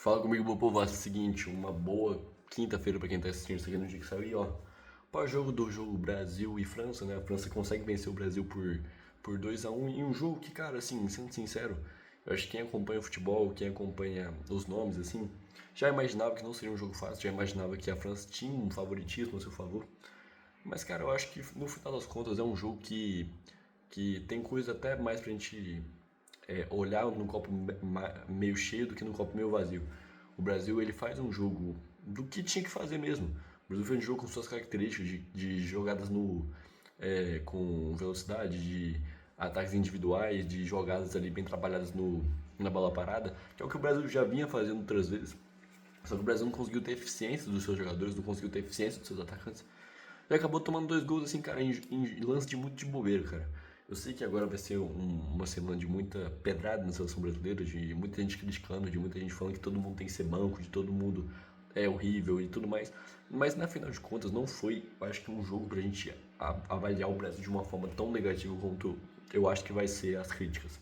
Fala comigo, meu povo. É o seguinte, uma boa quinta-feira pra quem tá assistindo isso aqui no dia que saiu. E ó, pós-jogo do jogo Brasil e França, né? A França consegue vencer o Brasil por 2-1 em um jogo que, cara, assim, sendo sincero, eu acho que quem acompanha o futebol, quem acompanha os nomes, assim, já imaginava que não seria um jogo fácil, já imaginava que a França tinha um favoritismo a seu favor. Mas, cara, eu acho que no final das contas é um jogo que tem coisa até mais pra gente olhar no copo meio cheio do que no copo meio vazio. O Brasil ele faz um jogo do que tinha que fazer mesmo. O Brasil fez um jogo com suas características de jogadas com velocidade, de ataques individuais, de jogadas ali bem trabalhadas na bola parada, que é o que o Brasil já vinha fazendo outras vezes. Só que o Brasil não conseguiu ter eficiência dos seus jogadores, não conseguiu ter eficiência dos seus atacantes. E acabou tomando dois gols assim, cara, em lance de muito de bobeira, cara. Eu sei que agora vai ser uma semana de muita pedrada na seleção brasileira, de muita gente criticando, de muita gente falando que todo mundo tem que ser banco, de todo mundo é horrível e tudo mais. Mas na final de contas não foi, acho que um jogo pra gente avaliar o Brasil de uma forma tão negativa quanto eu acho que vai ser as críticas.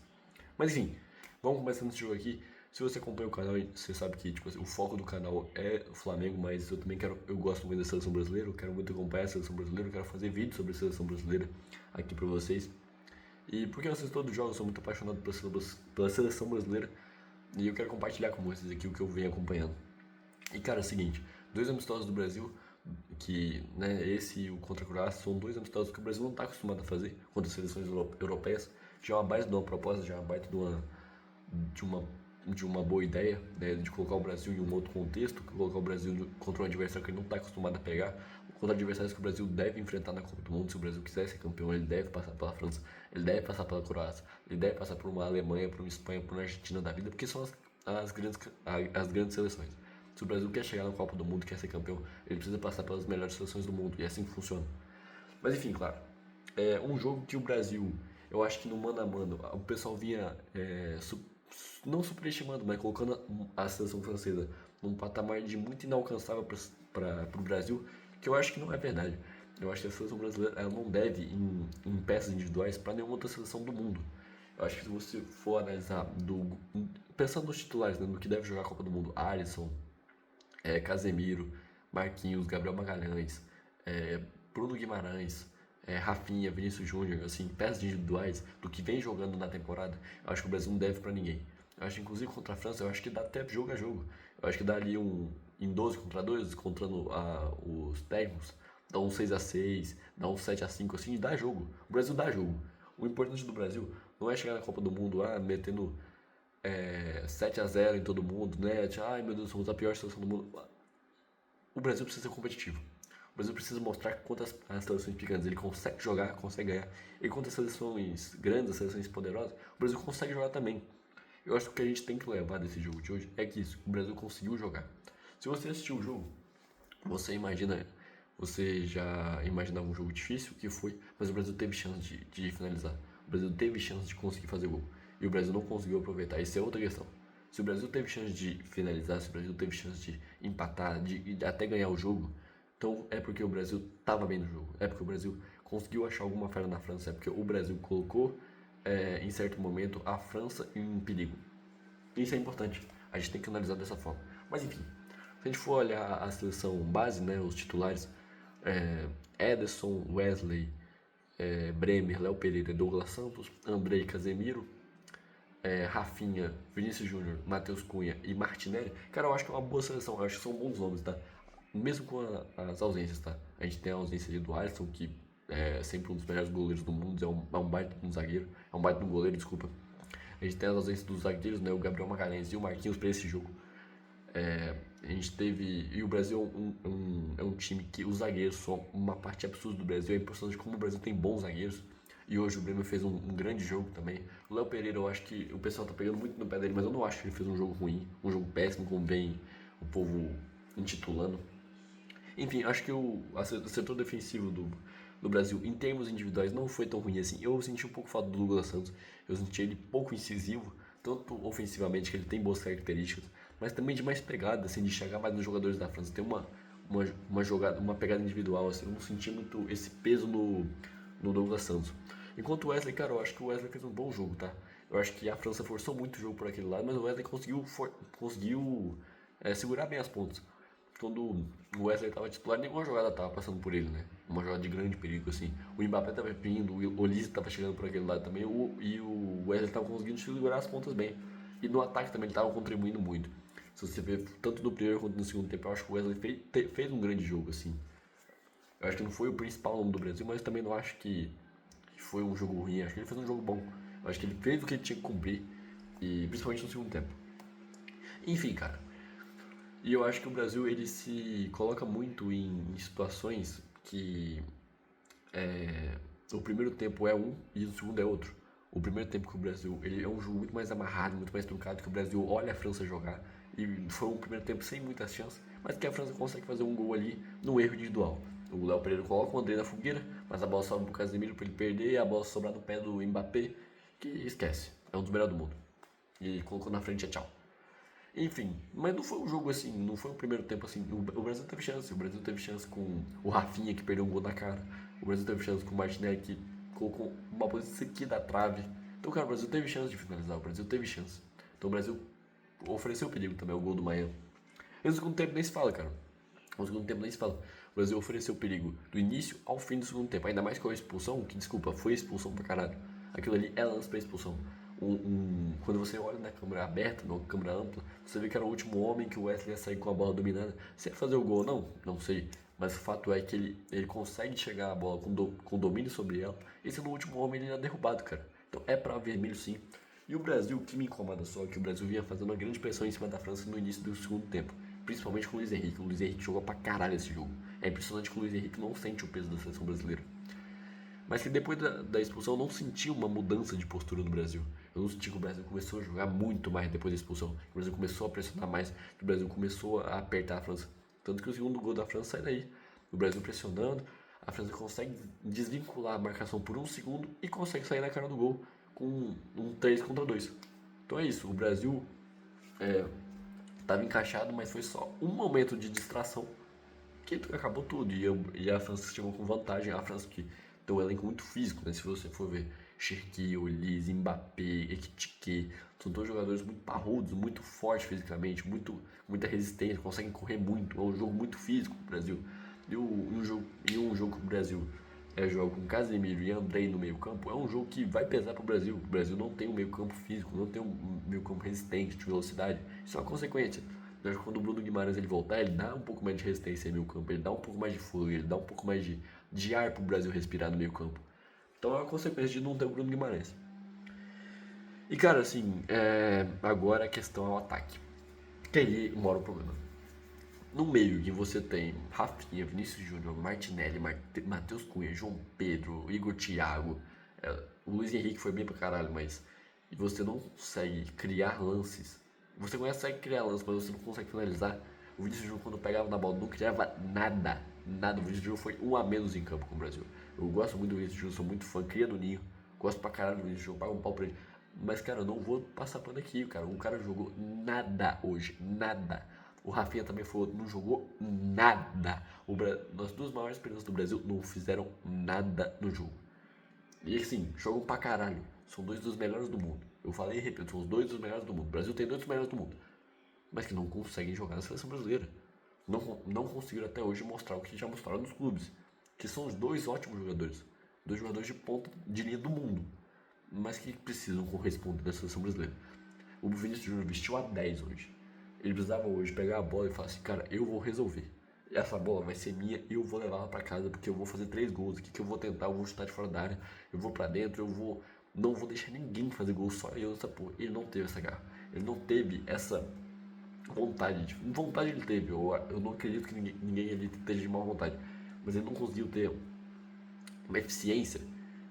Mas enfim, vamos começando esse jogo aqui. Se você acompanha o canal, você sabe que tipo, assim, o foco do canal é o Flamengo, mas eu também eu gosto muito da seleção brasileira, eu quero muito acompanhar a seleção brasileira, eu quero fazer vídeos sobre a seleção brasileira aqui pra vocês. E porque eu assisto todos os jogos, eu sou muito apaixonado pela seleção brasileira e eu quero compartilhar com vocês aqui o que eu venho acompanhando. E cara, é o seguinte, dois amistosos do Brasil, que né, esse e o contra a Croácia são dois amistosos que o Brasil não está acostumado a fazer contra as seleções europeias. Já é uma baita de uma proposta, já é uma baita de uma, de uma boa ideia, né, de colocar o Brasil em um outro contexto, colocar o Brasil contra um adversário que ele não está acostumado a pegar, contra adversários que o Brasil deve enfrentar na Copa do Mundo. Se o Brasil quiser ser campeão, ele deve passar pela França, ele deve passar pela Croácia, ele deve passar por uma Alemanha, por uma Espanha, por uma Argentina da vida, porque são as grandes seleções. Se o Brasil quer chegar na Copa do Mundo, quer ser campeão, ele precisa passar pelas melhores seleções do mundo, e é assim que funciona. Mas enfim, claro, é um jogo que o Brasil, eu acho que no mano a mano, o pessoal vinha não superestimando, mas colocando a seleção francesa num patamar de muito inalcançável para o Brasil, que eu acho que não é verdade. Eu acho que a seleção brasileira ela não deve em peças individuais para nenhuma outra seleção do mundo. Eu acho que se você for analisar pensando nos titulares, né, no que deve jogar a Copa do Mundo, Alisson, Casemiro, Marquinhos, Gabriel Magalhães, é, Bruno Guimarães, Rafinha, Vinícius Júnior, assim, peças individuais do que vem jogando na temporada, eu acho que o Brasil não deve para ninguém. Eu acho que, inclusive, contra a França, eu acho que dá até jogo a jogo. Eu acho que dá ali em 12 contra 2, contando os técnicos, dá um 6-6, dá um 7-5, assim, dá jogo. O Brasil dá jogo. O importante do Brasil não é chegar na Copa do Mundo, metendo 7-0 em todo mundo, né? Ai meu Deus, somos a pior seleção do mundo. O Brasil precisa ser competitivo. O Brasil precisa mostrar que contra as seleções pequenas ele consegue jogar, consegue ganhar. E contra as seleções grandes, as seleções poderosas, o Brasil consegue jogar também. Eu acho que o que a gente tem que levar desse jogo de hoje é que isso, o Brasil conseguiu jogar. Se você assistiu o jogo, você imagina, você já imaginava um jogo difícil, que foi, mas o Brasil teve chance de finalizar. O Brasil teve chance de conseguir fazer gol. E o Brasil não conseguiu aproveitar. Isso é outra questão. Se o Brasil teve chance de finalizar, se o Brasil teve chance de empatar, de até ganhar o jogo, então é porque o Brasil estava bem no jogo. É porque o Brasil conseguiu achar alguma falha na França. É porque o Brasil colocou, em certo momento, a França em perigo. Isso é importante. A gente tem que analisar dessa forma. Mas enfim, se a gente for olhar a seleção base, né, os titulares, Ederson, Wesley, Bremer, Léo Pereira, Douglas Santos, Andrei, Casemiro, Rafinha, Vinícius Júnior, Matheus Cunha e Martinelli, cara, eu acho que é uma boa seleção, eu acho que são bons nomes, tá? Mesmo com as ausências, tá? A gente tem a ausência do Alisson, que é sempre um dos melhores goleiros do mundo, é um baita de um zagueiro, é um baita de um goleiro, desculpa. A gente tem as ausências dos zagueiros, né? O Gabriel Magalhães e o Marquinhos para esse jogo. A gente teve. E o Brasil é um time que os zagueiros são uma parte absurda do Brasil. É impressionante como o Brasil tem bons zagueiros. E hoje o Bremer fez um grande jogo também. O Léo Pereira, eu acho que o pessoal tá pegando muito no pé dele, mas eu não acho que ele fez um jogo ruim, um jogo péssimo, como vem o povo intitulando. Enfim, acho que o setor defensivo do Brasil, em termos individuais, não foi tão ruim assim. Eu senti um pouco falta do Douglas Santos. Eu senti ele pouco incisivo, tanto ofensivamente, que ele tem boas características, mas também de mais pegada, assim, de chegar mais nos jogadores da França. Tem uma jogada, uma pegada individual, assim. Eu não senti muito esse peso no Douglas Santos. Enquanto o Wesley, cara, eu acho que o Wesley fez um bom jogo, tá? Eu acho que a França forçou muito o jogo por aquele lado, mas o Wesley conseguiu segurar bem as pontas. Quando o Wesley estava titular, nenhuma jogada estava passando por ele, né? Uma jogada de grande perigo, assim. O Mbappé estava vindo, o Olise estava chegando por aquele lado também, e o Wesley estava conseguindo segurar as pontas bem. E no ataque também ele estava contribuindo muito. Se você ver tanto no primeiro quanto no segundo tempo, eu acho que o Wesley fez um grande jogo, assim. Eu acho que não foi o principal nome do Brasil, mas também não acho que foi um jogo ruim. Acho que ele fez um jogo bom. Eu acho que ele fez o que ele tinha que cumprir, e principalmente no segundo tempo. Enfim, cara. E eu acho que o Brasil ele se coloca muito em situações que o primeiro tempo é um e o segundo é outro. O primeiro tempo que o Brasil ele é um jogo muito mais amarrado, muito mais truncado, que o Brasil olha a França jogar e foi um primeiro tempo sem muitas chances, mas que a França consegue fazer um gol ali no erro individual. O Léo Pereira coloca o André na fogueira, mas a bola sobe pro Casemiro para ele perder e a bola sobrar no pé do Mbappé, que esquece, é um dos melhores do mundo. E ele colocou na frente é tchau. Enfim, mas não foi um jogo assim, não foi um primeiro tempo assim. O Brasil teve chance, o Brasil teve chance com o Rafinha que perdeu um gol na cara. O Brasil teve chance com o Martinelli que colocou uma posição aqui da trave. Então, cara, o Brasil teve chance de finalizar, o Brasil teve chance. Então o Brasil ofereceu perigo também, o gol do Miami. E no segundo tempo nem se fala, cara. No segundo tempo nem se fala. O Brasil ofereceu perigo do início ao fim do segundo tempo. Ainda mais com a expulsão, que desculpa, foi expulsão pra caralho. Aquilo ali é lance pra expulsão. Quando você olha na câmera aberta, na câmera ampla, você vê que era o último homem que o Wesley ia sair com a bola dominada. Se ia fazer o gol ou não, não sei. Mas o fato é que ele consegue chegar a bola com domínio sobre ela. E sendo o último homem, ele é derrubado, cara. Então é pra vermelho sim. E o Brasil, o que me incomoda só é que o Brasil vinha fazendo uma grande pressão em cima da França no início do segundo tempo. Principalmente com o Luiz Henrique. O Luiz Henrique jogou pra caralho esse jogo. É impressionante que o Luiz Henrique não sente o peso da seleção brasileira. Mas que depois da expulsão eu não senti uma mudança de postura no Brasil. Eu não senti que o Brasil começou a jogar muito mais depois da expulsão. Que o Brasil começou a pressionar mais. Que o Brasil começou a apertar a França. Tanto que o segundo gol da França sai daí. O Brasil pressionando. A França consegue desvincular a marcação por um segundo e consegue sair na cara do gol com um 3 contra 2. Então é isso. O Brasil estava encaixado, mas foi só um momento de distração que acabou tudo. E a França chegou com vantagem. A França que tem um elenco muito físico, né? Se você for ver Cherki, Olise, Mbappé, Ekitike, são todos jogadores muito parrudos, muito fortes fisicamente, muita resistência, conseguem correr muito. É um jogo muito físico pro Brasil. Um jogo que o Brasil joga com Casemiro e Andrei no meio campo, é um jogo que vai pesar pro Brasil. O Brasil não tem um meio campo físico, não tem um meio campo resistente, de velocidade. Isso é uma consequência. Eu acho que quando o Bruno Guimarães ele voltar, ele dá um pouco mais de resistência no meio campo, ele dá um pouco mais de fôlego, ele dá um pouco mais de ar pro Brasil respirar no meio campo. Então é uma consequência de não ter o Bruno Guimarães. E cara, assim, agora a questão é o ataque. Que aí mora o problema. No meio que você tem Rafinha, Vinícius Júnior, Martinelli, Matheus Cunha, João Pedro, Igor Thiago, o Luiz Henrique foi bem pra caralho, mas você não consegue criar lances. Você consegue criar lances, mas você não consegue finalizar. O Vinícius Júnior, quando pegava na bola, não criava nada. Nada. O Vinícius Júnior foi um a menos em campo com o Brasil. Eu gosto muito do Vinícius Júnior, sou muito fã, cria do Ninho. Gosto pra caralho do Vinícius Júnior, pago um pau pra ele. Mas, cara, eu não vou passar pano aqui, cara. O cara jogou nada hoje. Nada. O Rafinha também falou, não jogou nada. As duas maiores esperanças do Brasil não fizeram nada no jogo. E assim, jogam pra caralho. São dois dos melhores do mundo. Eu falei e repito, são os dois dos melhores do mundo. O Brasil tem dois dos melhores do mundo. Mas que não conseguem jogar na seleção brasileira. Não conseguiram até hoje mostrar o que já mostraram nos clubes. Que são os dois ótimos jogadores. Dois jogadores de ponta de linha do mundo. Mas que precisam corresponder da seleção brasileira. O Vinícius Júnior vestiu a 10 hoje. Ele precisava hoje pegar a bola e falar assim, cara, eu vou resolver. Essa bola vai ser minha e eu vou levar ela pra casa porque eu vou fazer 3 gols aqui que eu vou tentar, eu vou chutar de fora da área, eu vou pra dentro, não vou deixar ninguém fazer gol, só eu nessa porra. Ele não teve essa garra. Ele não teve essa vontade. Vontade ele teve, eu não acredito que ninguém ali esteja de má vontade. Mas ele não conseguiu ter uma eficiência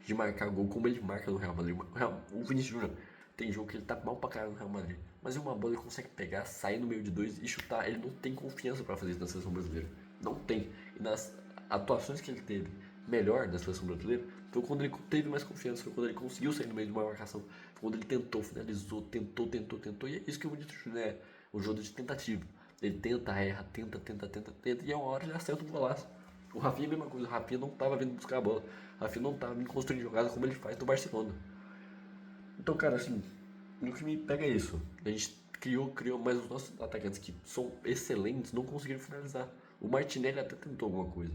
de marcar gol como ele marca no Real Madrid. O Vinícius Júnior tem jogo que ele tá mal pra caralho no Real Madrid. Mas em uma bola ele consegue pegar, sair no meio de dois e chutar. Ele não tem confiança pra fazer isso na seleção brasileira. Não tem. E nas atuações que ele teve melhor na seleção brasileira, foi quando ele teve mais confiança, foi quando ele conseguiu sair no meio de uma marcação. Foi quando ele tentou, finalizou, tentou. E é isso que o Vinícius Júnior é. Um jogo de tentativa. Ele tenta, erra, tenta. E a uma hora ele acerta um golaço. O Rafinha é a mesma coisa. O Rafinha não tava vindo buscar a bola. O Rafinha não tava vindo construindo jogada como ele faz no Barcelona. Então, cara, assim, o que me pega é isso. A gente criou, mas os nossos atacantes que são excelentes não conseguiram finalizar. O Martinelli até tentou alguma coisa.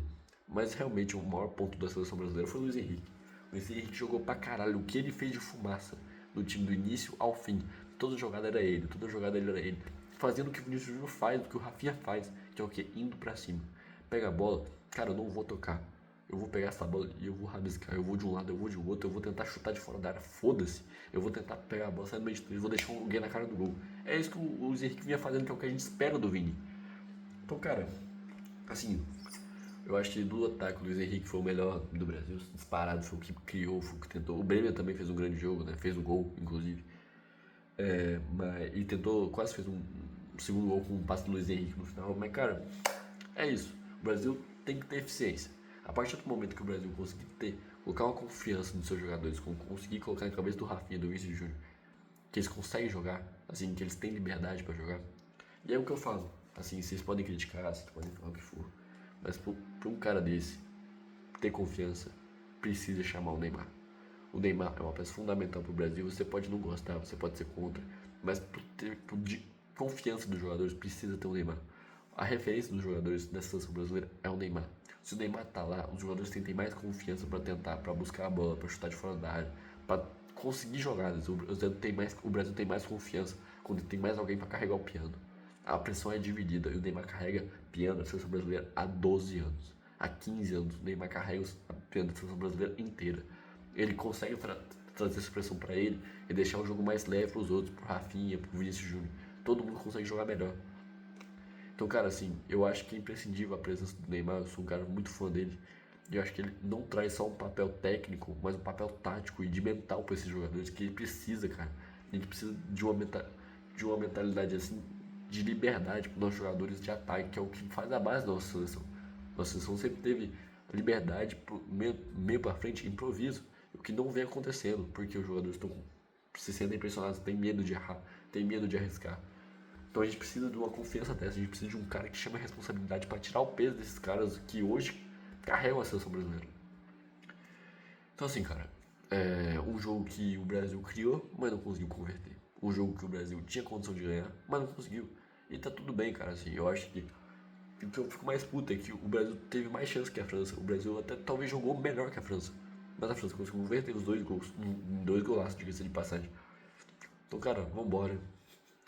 Mas realmente o maior ponto da seleção brasileira foi o Luiz Henrique. O Luiz Henrique jogou pra caralho. O que ele fez de fumaça no time do início ao fim. Toda jogada era ele, toda jogada ele era ele. Fazendo o que o Vinícius Júnior faz, o que o Rafinha faz, que é o que? Indo pra cima. Pega a bola, cara, eu não vou tocar. Eu vou pegar essa bola e eu vou rabiscar. Eu vou de um lado, eu vou de outro, eu vou tentar chutar de fora da área. Foda-se. Eu vou tentar pegar a bola, sair no meio de três, vou deixar alguém na cara do gol. É isso que o Luiz Henrique vinha fazendo, que é o que a gente espera do Vini. Então, cara, assim, eu acho que do ataque o Luiz Henrique foi o melhor do Brasil. Disparado, foi o que criou, foi o que tentou. O Bremer também fez um grande jogo, né? Fez o gol, inclusive. Mas ele tentou, quase fez um segundo gol com um passe do Luiz Henrique no final. Mas, cara, é isso. O Brasil tem que ter eficiência. A partir do momento que o Brasil conseguir colocar uma confiança nos seus jogadores, conseguir colocar na cabeça do Rafinha, do Vinícius Júnior, que eles conseguem jogar, assim, que eles têm liberdade pra jogar. E é o que eu falo. Assim, vocês podem criticar, vocês podem falar o que for. Mas pra um cara desse ter confiança, precisa chamar o Neymar. O Neymar é uma peça fundamental pro Brasil. Você pode não gostar, você pode ser contra, mas de confiança dos jogadores precisa ter o Neymar. A referência dos jogadores dessa seleção brasileira é o Neymar. Se o Neymar tá lá, os jogadores têm mais confiança para tentar, para buscar a bola, para chutar de fora da área, para conseguir jogadas. O Brasil tem mais confiança quando tem mais alguém para carregar o piano. A pressão é dividida e o Neymar carrega piano da seleção brasileira há 12 anos. Há 15 anos, o Neymar carrega o piano da seleção brasileira inteira. Ele consegue trazer essa pressão para ele e deixar o jogo mais leve para os outros, pro Rafinha, pro Vinícius Júnior. Todo mundo consegue jogar melhor. Então, cara, assim, eu acho que é imprescindível a presença do Neymar. Eu sou um cara muito fã dele. E eu acho que ele não traz só um papel técnico, mas um papel tático e de mental para esses jogadores que ele precisa, cara. A gente precisa de uma mentalidade assim, de liberdade para os nossos jogadores de ataque, que é o que faz a base da nossa seleção. Nossa seleção sempre teve liberdade pro meio para frente, improviso, o que não vem acontecendo, porque os jogadores estão se sentem impressionados, têm medo de errar, têm medo de arriscar. Então a gente precisa de uma confiança dessa, a gente precisa de um cara que chame a responsabilidade para tirar o peso desses caras que hoje carregam a seleção brasileira. Então assim, cara, é um jogo que o Brasil criou, mas não conseguiu converter. Um jogo que o Brasil tinha condição de ganhar, mas não conseguiu. E tá tudo bem, cara, assim, eu acho que o que eu fico mais puto é que o Brasil teve mais chance que a França. O Brasil até talvez jogou melhor que a França. Mas a França conseguiu converter os dois gols, dois golaços, diga-se de passagem. Então, cara, vambora.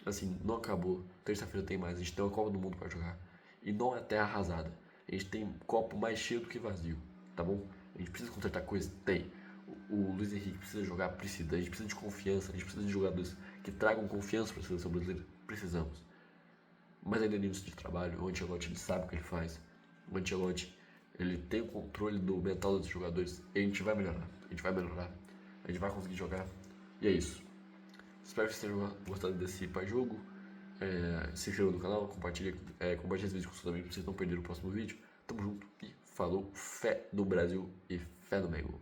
Assim, não acabou. Terça-feira tem mais. A gente tem uma Copa do Mundo pra jogar. E não é terra arrasada. A gente tem um copo mais cheio do que vazio. Tá bom? A gente precisa consertar coisas? Tem. O Luiz Henrique precisa jogar? Precisa. A gente precisa de confiança. A gente precisa de jogadores que tragam confiança pra seleção brasileira? Precisamos. Mas ainda é início de trabalho. O Ancelotti ele sabe o que ele faz. O Ancelotti ele tem o controle do mental dos jogadores. E a gente vai melhorar. A gente vai melhorar. A gente vai conseguir jogar. E é isso. Espero que vocês tenham gostado desse pá-jogo. Se inscreva no canal, compartilhe esse vídeo com seus amigos pra vocês não perderem o próximo vídeo. Tamo junto e falou, fé no Brasil e fé no Mengo.